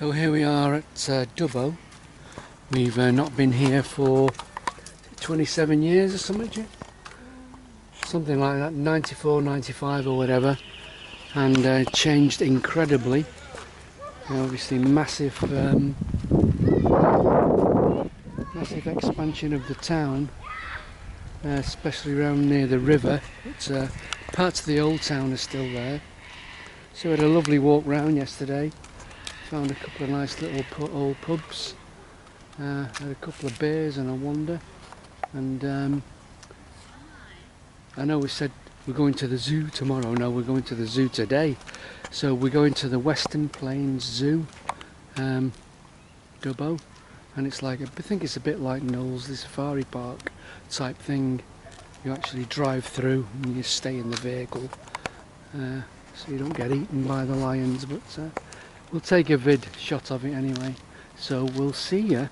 So here we are at Dubbo. We've not been here for 27 years or something, Jim? Something like that, 94, 95 or whatever, and changed incredibly. Obviously massive massive expansion of the town, especially around near the river. But parts of the old town are still there. So we had a lovely walk round yesterday, found a couple of nice little old pubs, had a couple of beers and a wander, and I know we said we're going to the zoo tomorrow. No, we're going to the zoo today. So we're going to the Western Plains Zoo, Dubbo, and it's like, I think it's a bit like Knowles, the safari park type thing. You actually drive through and you stay in the vehicle, so you don't get eaten by the lions, but we'll take a vid shot of it anyway. So we'll see you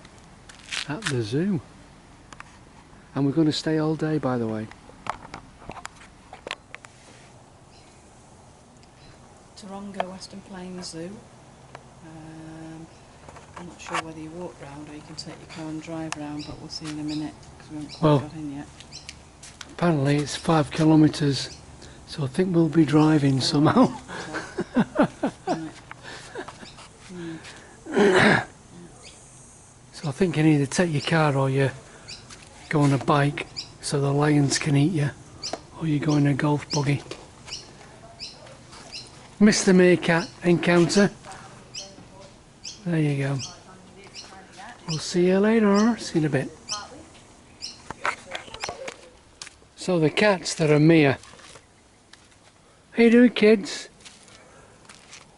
at the zoo, and we're going to stay all day, by the way. Taronga Western Plains Zoo. I'm not sure whether you walk round or you can take your car and drive round, but we'll see in a minute because we haven't quite got in yet. Apparently it's 5 kilometres, so I think we'll be driving somehow. So I think you need to take your car, or you go on a bike so the lions can eat you, or you go in a golf buggy. Mr. Meerkat encounter. There you go. We'll see you later. See you in a bit. So the cats that are Mia. How you doing, kids?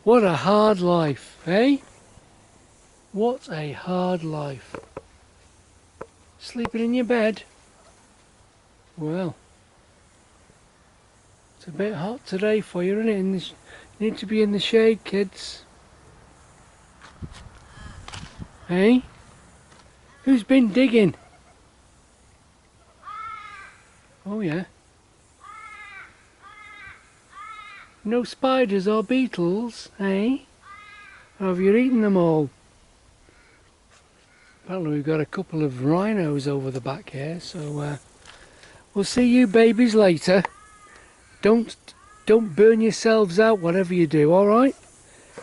What a hard life, eh? What a hard life. Sleeping in your bed? Well, it's a bit hot today for you, isn't it? You need to be in the shade, kids. Hey? Who's been digging? Oh yeah. No spiders or beetles, eh? Or have you eaten them all? Apparently we've got a couple of rhinos over the back here, so we'll see you babies later. Don't burn yourselves out, whatever you do, alright?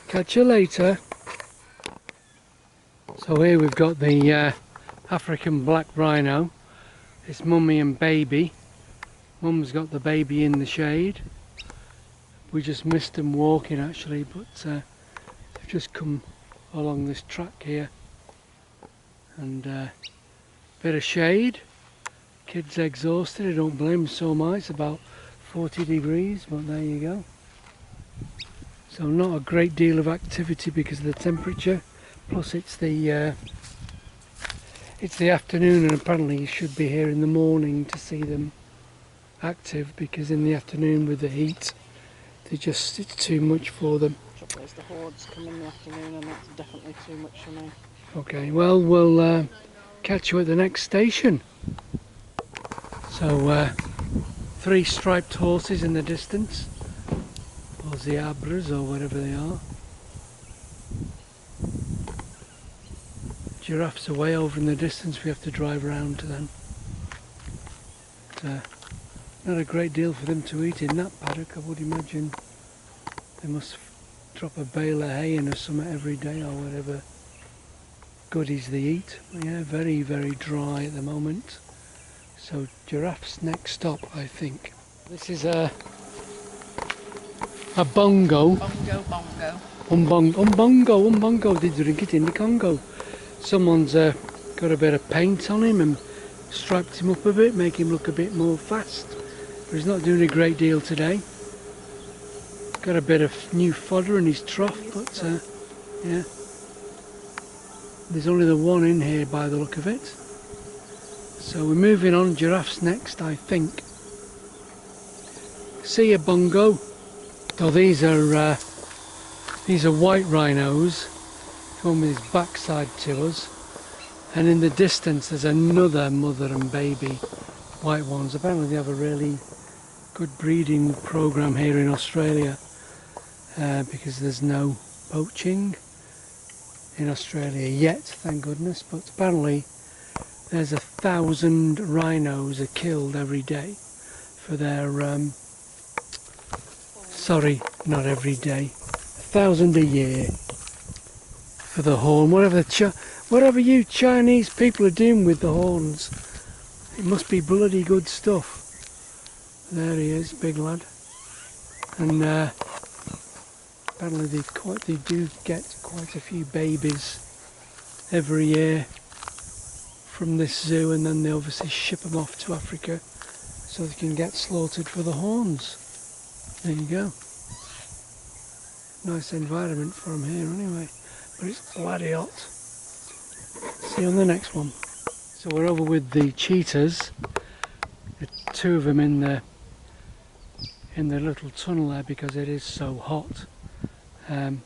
Catch you later. So here we've got the African black rhino. It's mummy and baby. Mum's got the baby in the shade. We just missed them walking actually, but they've just come along this track here. And bit of shade. Kids exhausted, I don't blame them, so am I. It's about 40 degrees, but there you go. So not a great deal of activity because of the temperature. Plus it's the afternoon, and apparently you should be here in the morning to see them active, because in the afternoon with the heat, it's too much for them. The hordes come in the afternoon, and that's definitely too much for me. Okay, well we'll catch you at the next station. So 3 striped horses in the distance, or zebras or whatever they are. Giraffes are way over in the distance, we have to drive around to them. But, not a great deal for them to eat in that paddock, I would imagine. They must drop a bale of hay in or something every day, or whatever goodies they eat. Yeah, very, very dry at the moment. So giraffes next stop, I think. This is a bongo. Umbongo. They drink it in the Congo. Someone's got a bit of paint on him and striped him up a bit, make him look a bit more fast. But he's not doing a great deal today. Got a bit of new fodder in his trough, but yeah. There's only the one in here by the look of it. So we're moving on, giraffes next, I think. See ya, bongo. So these are white rhinos. One with his backside to us, and in the distance there's another mother and baby white ones. Apparently they have a really good breeding program here in Australia, because there's no poaching, in Australia yet, thank goodness, but apparently there's 1,000 rhinos are killed every day for their, sorry, not every day, 1,000 a year for the horn. Whatever you Chinese people are doing with the horns, it must be bloody good stuff. There he is, big lad. And apparently they do get quite a few babies every year from this zoo, and then they obviously ship them off to Africa so they can get slaughtered for the horns. There you go. Nice environment for them here anyway, but it's bloody hot. See you on the next one. So we're over with the cheetahs. The two of them in the little tunnel there because it is so hot. I'm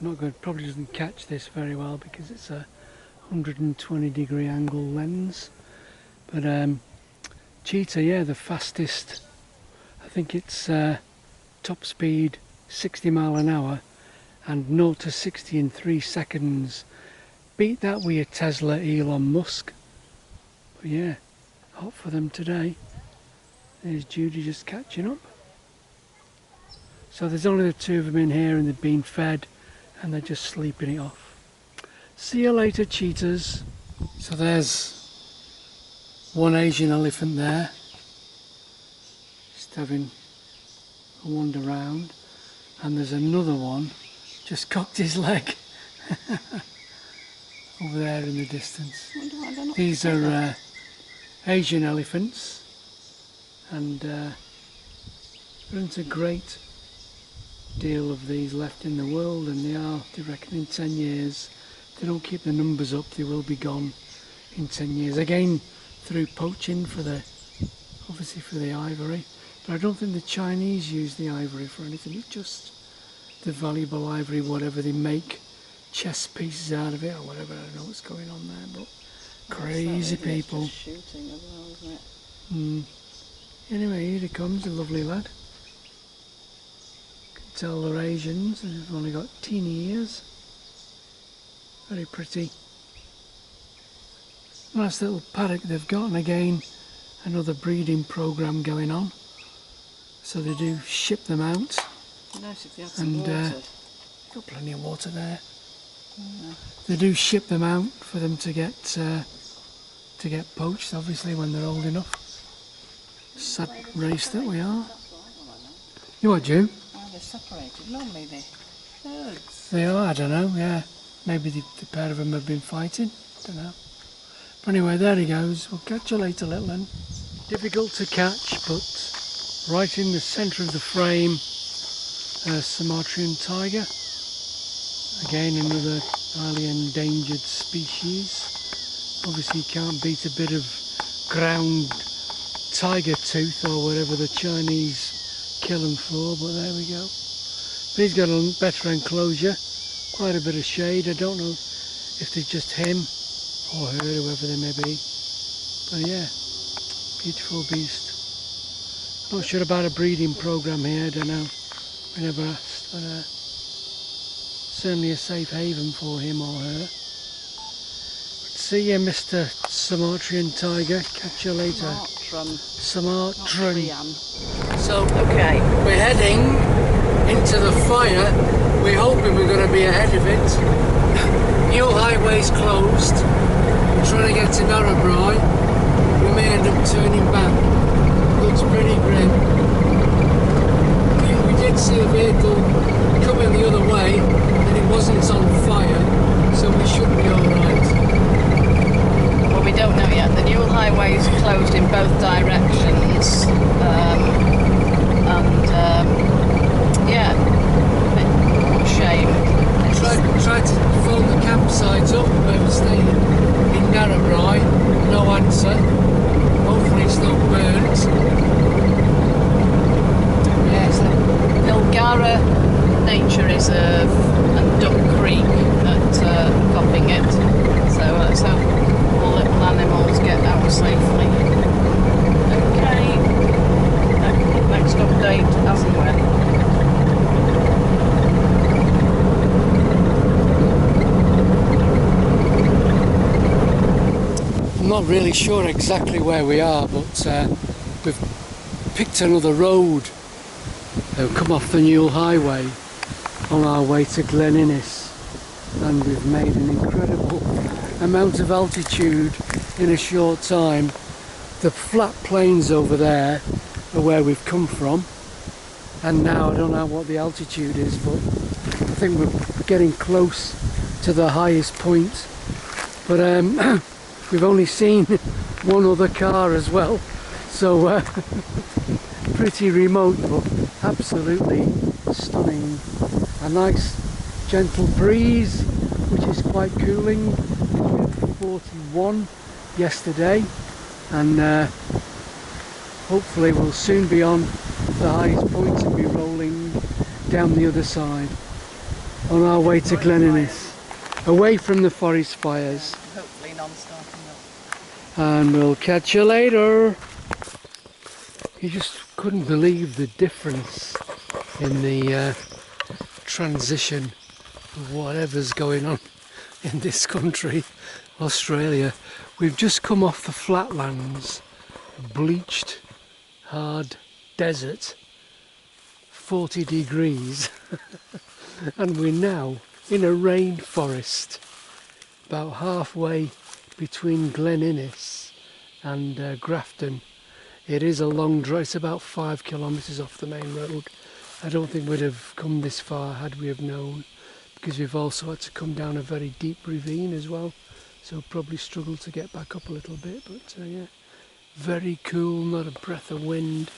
not going. Probably doesn't catch this very well because it's a 120-degree angle lens. But cheetah, yeah, the fastest. I think it's top speed 60 mile an hour and 0 to 60 in 3 seconds. Beat that with your Tesla Elon Musk. But yeah, hot for them today. There's Judy just catching up. So there's only the two of them in here and they've been fed and they're just sleeping it off. See you later, cheetahs. So there's one Asian elephant there, just having a wander round, and there's another one just cocked his leg over there in the distance. These are Asian elephants, and there isn't a great deal of these left in the world, and they reckon in 10 years, if they don't keep the numbers up, they will be gone in 10 years. Again, through poaching obviously for the ivory. But I don't think the Chinese use the ivory for anything. It's just the valuable ivory, whatever they make chess pieces out of it or whatever. I don't know what's going on there, but crazy people. It's just shooting as well, isn't it? Anyway, here he comes, a lovely lad. You can tell they're Asians, and they've only got teeny ears. Very pretty. Nice little paddock they've got, and again another breeding program going on. So they do ship them out. Nice if they had some water. Got plenty of water there. Yeah. They do ship them out for them to get poached, obviously, when they're old enough. Sad race that we are. You what, Jew? Oh, they're separated. Normally they're herds. They are, I don't know, yeah. Maybe the pair of them have been fighting. Don't know. But anyway, there he goes. We'll catch you later, little one. Difficult to catch, but right in the centre of the frame, Sumatran tiger. Again, another highly endangered species. Obviously, you can't beat a bit of ground tiger tooth or whatever the Chinese kill them for, but there we go. But he's got a better enclosure, quite a bit of shade. I don't know if it's just him or her, whoever they may be. But yeah, beautiful beast. Not sure about a breeding program here, I don't know. We never asked, but certainly a safe haven for him or her. But see you, Mr. Sumatran tiger. Catch you later. Sumatran. So, okay, we're heading into the fire. We're hoping we're going to be ahead of it. New highway's closed. We're trying to get to Narrabri. We may end up turning back. Looks pretty grim. We did see a vehicle coming the other way, and it wasn't on fire, so we should be alright. Well, we don't know yet. The new highway is closed in both directions, yeah, a bit shame. Tried to phone the campsite up where we're staying in Narrabri, no answer. Hopefully it's not burnt. Yes, the Bilgara Nature Reserve and Duck Creek that are copying it. So let's hope all little animals get out safely. not really sure exactly where we are, but we've picked another road. We've come off the Newell Highway on our way to Glen Innes, and we've made an incredible amount of altitude in a short time. The flat plains over there are where we've come from, and now I don't know what the altitude is, but I think we're getting close to the highest point. But we've only seen one other car as well, so pretty remote, but absolutely stunning. A nice gentle breeze, which is quite cooling. It was 41 yesterday, and hopefully we'll soon be on the highest point and be rolling down the other side on our way to Glen Innes, away from the forest fires. Hopefully non-starting up. And we'll catch you later. You just couldn't believe the difference in the transition of whatever's going on in this country, Australia. We've just come off the flatlands, bleached, hard desert, 40 degrees, and we're now in a rainforest, about halfway between Glen Innes and Grafton. It is a long drive, it's about 5 kilometres off the main road. I don't think we'd have come this far had we have known, because we've also had to come down a very deep ravine as well, so probably struggled to get back up a little bit, but yeah, very cool, not a breath of wind,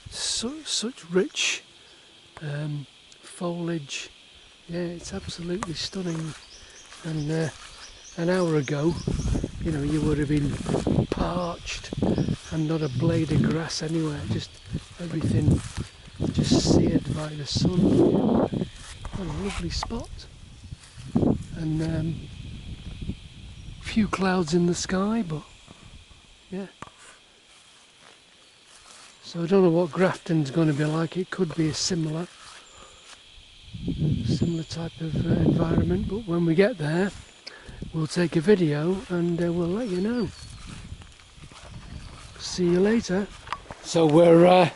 such rich foliage. Yeah, it's absolutely stunning. And an hour ago, you know, you would have been parched and not a blade of grass anywhere, just everything just seared by the sun. Yeah, what a lovely spot. And few clouds in the sky, but yeah. So I don't know what Grafton's going to be like. It could be a similar type of environment, but when we get there we'll take a video and we'll let you know. See you later. So we're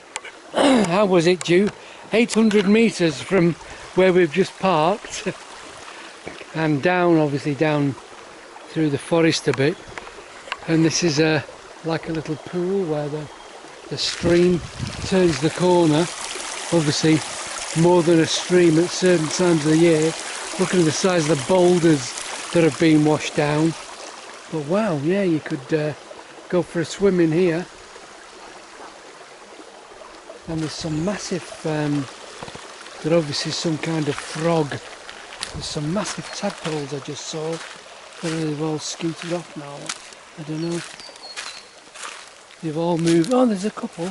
how was it, Ju? 800 metres from where we've just parked and down, obviously down through the forest a bit, and this is like a little pool where the stream turns the corner. Obviously more than a stream at certain times of the year. Looking at the size of the boulders that have been washed down. But wow, yeah, you could go for a swim in here. And there's some massive, they're obviously some kind of frog. There's some massive tadpoles I just saw. Whether they've all scooted off now, I don't know. They've all moved. Oh, there's a couple.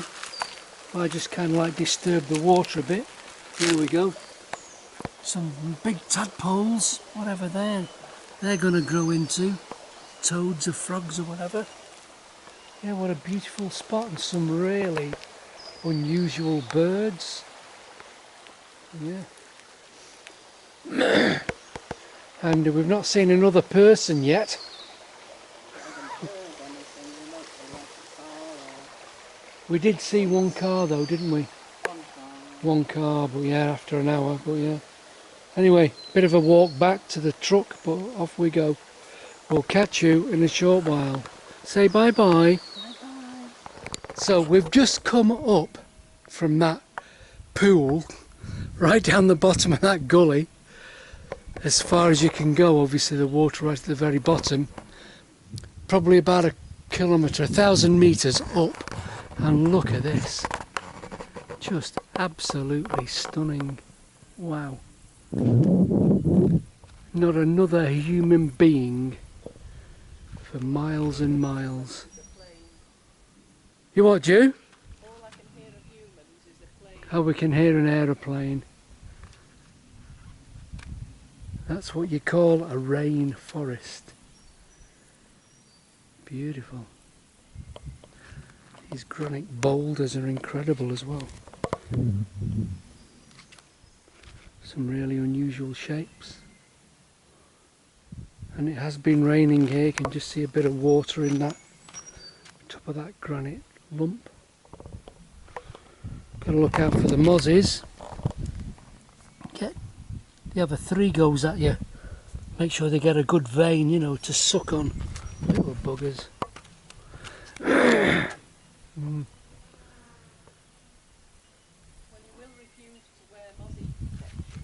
I just kind of like disturbed the water a bit. There we go. Some big tadpoles, whatever they're going to grow into. Toads or frogs or whatever. Yeah, what a beautiful spot, and some really unusual birds. Yeah. And we've not seen another person yet. We did see one car though, didn't we? One car, but yeah, after an hour, but yeah. Anyway, bit of a walk back to the truck, but off we go. We'll catch you in a short while. Say bye-bye. Bye-bye. So we've just come up from that pool, right down the bottom of that gully, as far as you can go. Obviously the water right at the very bottom. Probably about a kilometre, 1,000 metres up. And look at this. Just absolutely stunning. Wow. Not another human being for miles and miles. You what, Ju? All I can hear of humans is a plane. Oh, we can hear an aeroplane. That's what you call a rainforest. Beautiful. These granite boulders are incredible as well. Some really unusual shapes. and it has been raining here. You can just see a bit of water in that top of that granite lump. Got to look out for the mozzies. The other three goes at you. Make sure they get a good vein, you know, to suck on. Little buggers. Well, you will refuse to wear mozzie protection.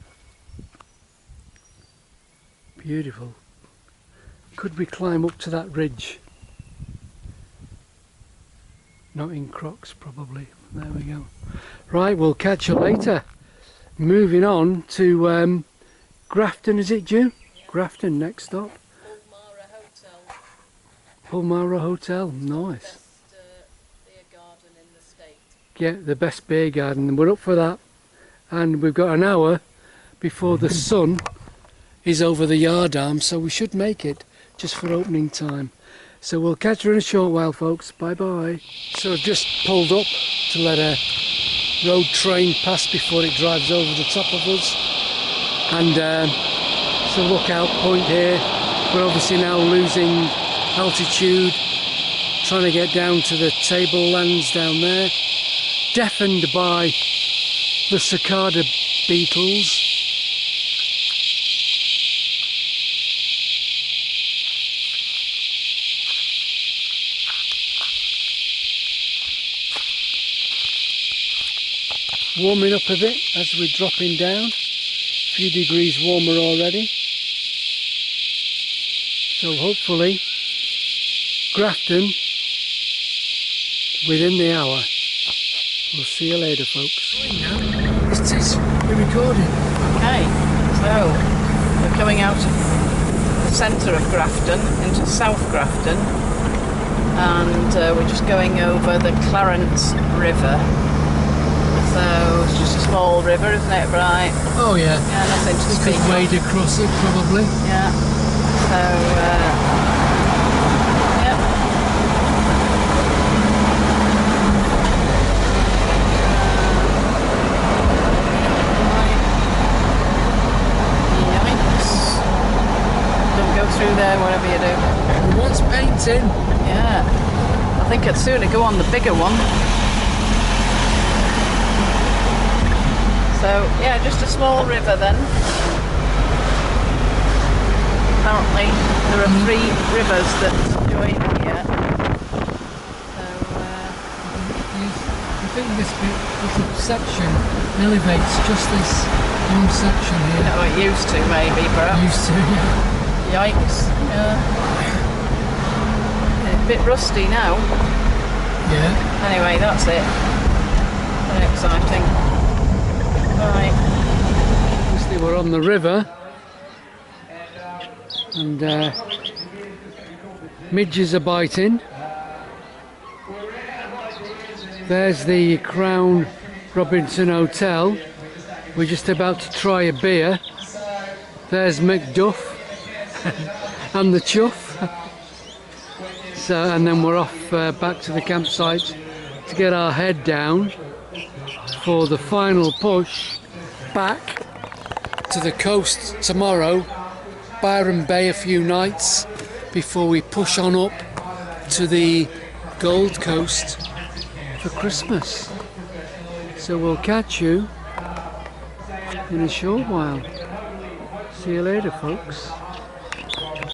Beautiful. Could we climb up to that ridge? Not in Crocs, probably. There we go. Right, we'll catch you later. Moving on to Grafton, is it, June? Yeah. Grafton, next stop. Pulmara Hotel. Pulmara Hotel, nice. Best beer garden in the state. Yeah, the best beer garden, and we're up for that. And we've got an hour before the sun is over the yard arm, so we should make it just for opening time. So we'll catch you in a short while, folks. Bye bye. So I've just pulled up to let a road train pass before it drives over the top of us. And it's a lookout point here. We're obviously now losing altitude, trying to get down to the tablelands down there. Deafened by the cicada beetles. Warming up a bit as we're dropping down. A few degrees warmer already. So hopefully Grafton within the hour. We'll see you later, folks. We're recording. Okay, so we're coming out of the centre of Grafton into South Grafton, and we're just going over the Clarence River. So it's just a small river, isn't it, right? Oh yeah. Yeah, nothing to speak of. Wade across it, probably. Yeah. So, yep. Yikes. Don't go through there, whatever you do. It wants painting. Yeah. I think I'd sooner go on the bigger one. So, yeah, just a small river then. Apparently there are 3 rivers that join here. So, I think this section elevates just this one section here. oh, it used to maybe, perhaps. Used to, yeah. Yikes. Yeah. A bit rusty now. Yeah. Anyway, that's it. Very exciting. Right. Obviously we're on the river, and midges are biting. There's the Crown Robinson Hotel. We're just about to try a beer. There's Macduff and the Chuff. So, and then we're off back to the campsite to get our head down for the final push back to the coast tomorrow. Byron Bay a few nights before we push on up to the Gold Coast for Christmas. So we'll catch you in a short while. See you later, folks.